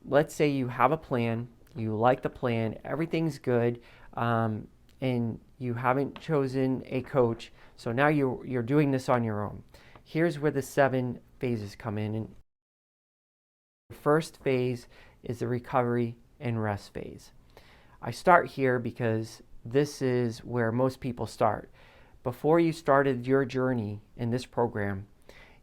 let's say you have a plan, you like the plan, everything's good, and you haven't chosen a coach, so now you're doing this on your own. Here's where the 7 phases come in. And the first phase is the recovery and rest phase. I start here because this is where most people start. Before you started your journey in this program,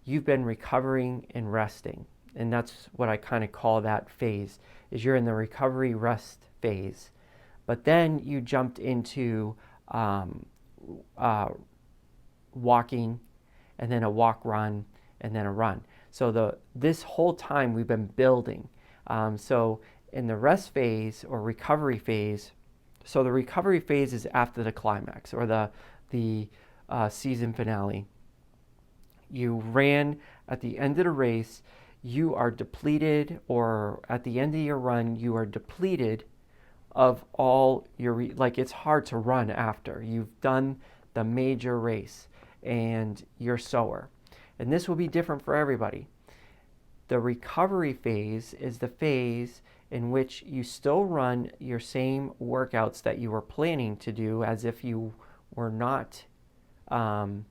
you've been recovering and resting. And that's what I kind of call that phase, is you're in the recovery rest phase. But then you jumped into walking, and then a walk run, and then a run. So this whole time we've been building. So in the rest phase or recovery phase, so the recovery phase is after the climax or the season finale. You ran at the end of the race, you are depleted, or at the end of your run, you are depleted of all your, like, it's hard to run after. You've done the major race and you're sore. And this will be different for everybody. The recovery phase is the phase in which you still run your same workouts that you were planning to do as if you were not done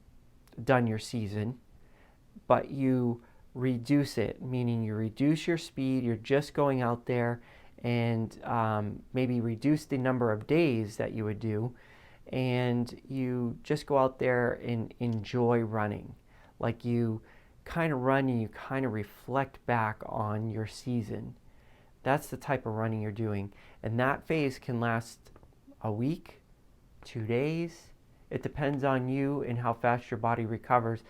your season, but you reduce it, meaning you reduce your speed, you're just going out there and maybe reduce the number of days that you would do, and you just go out there and enjoy running. Like, you kind of run and you kind of reflect back on your season. That's the type of running you're doing. And that phase can last a week, 2 days. It depends on you and how fast your body recovers.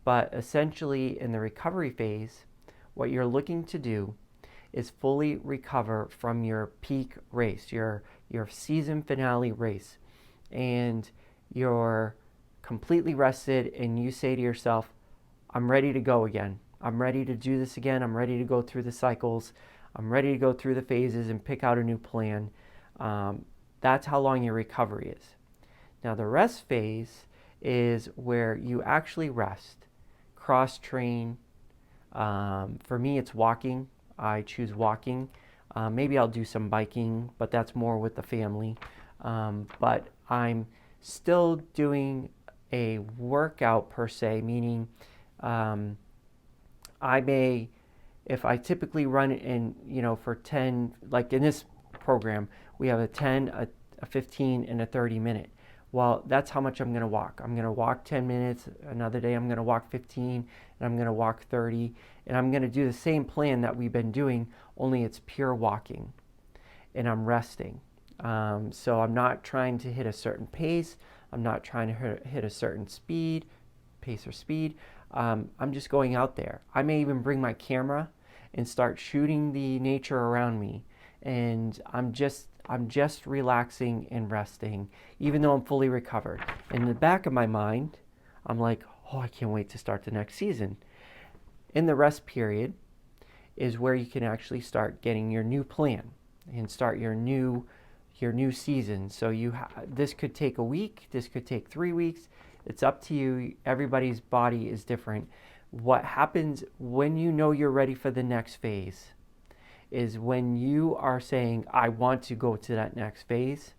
But essentially, in the recovery phase, what you're looking to do is fully recover from your peak race, your season finale race. And you're completely rested, and you say to yourself, I'm ready to go again. I'm ready to do this again. I'm ready to go through the cycles. I'm ready to go through the phases and pick out a new plan. That's how long your recovery is. Now, the rest phase is where you actually rest, cross-train. For me, it's walking. I choose walking. Maybe I'll do some biking, but that's more with the family. But I'm still doing a workout per se, meaning I may, if I typically run in, for 10, like in this program, we have a 10, a 15, and a 30 minute. Well, that's how much I'm going to walk. I'm going to walk 10 minutes. Another day I'm going to walk 15, and I'm going to walk 30. And I'm going to do the same plan that we've been doing, only it's pure walking. And I'm resting. So I'm not trying to hit a certain pace. I'm not trying to hit a certain pace or speed. I'm just going out there. I may even bring my camera and start shooting the nature around me. And I'm just relaxing and resting, even though I'm fully recovered. In the back of my mind, I'm like, oh, I can't wait to start the next season. In the rest period is where you can actually start getting your new plan and start your new season. So this could take a week, this could take 3 weeks. It's up to you. Everybody's body is different. What happens when you know you're ready for the next phase is when you are saying, I want to go to that next phase.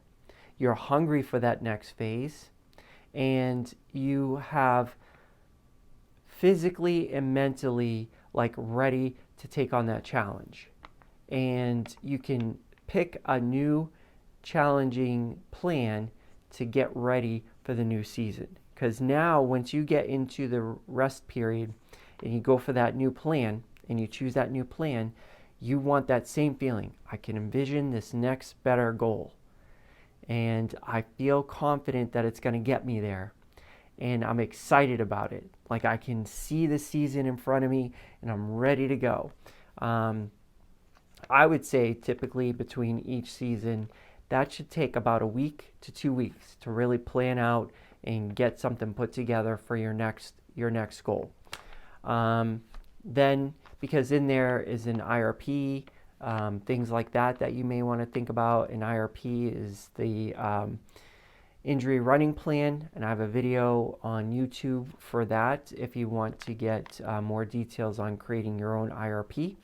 You're hungry for that next phase, and you have physically and mentally ready to take on that challenge. And you can pick a new challenging plan to get ready for the new season. Because now, once you get into the rest period and you go for that new plan and you choose that new plan, you want that same feeling. I can envision this next better goal. And I feel confident that it's going to get me there. And I'm excited about it. Like, I can see the season in front of me and I'm ready to go. I would say typically between each season, that should take about a week to 2 weeks to really plan out and get something put together for your next goal. Then, because in there is an IRP, things like that you may want to think about. An IRP is the injury running plan, and I have a video on YouTube for that if you want to get more details on creating your own IRP.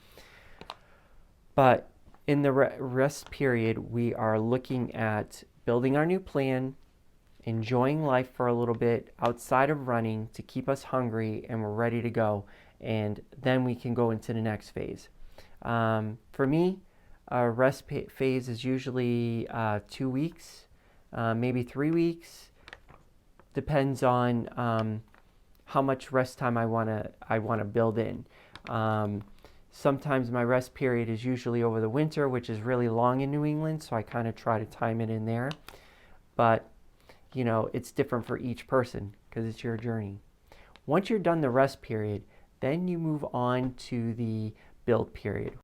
But in the rest period, we are looking at building our new plan, enjoying life for a little bit outside of running to keep us hungry and we're ready to go. And then we can go into the next phase. For me, a rest phase is usually 2 weeks, maybe 3 weeks. Depends on how much rest time I wanna build in. Sometimes my rest period is usually over the winter, which is really long in New England, so I kind of try to time it in there. But, you know, it's different for each person because it's your journey. Once you're done the rest period, then you move on to the build period,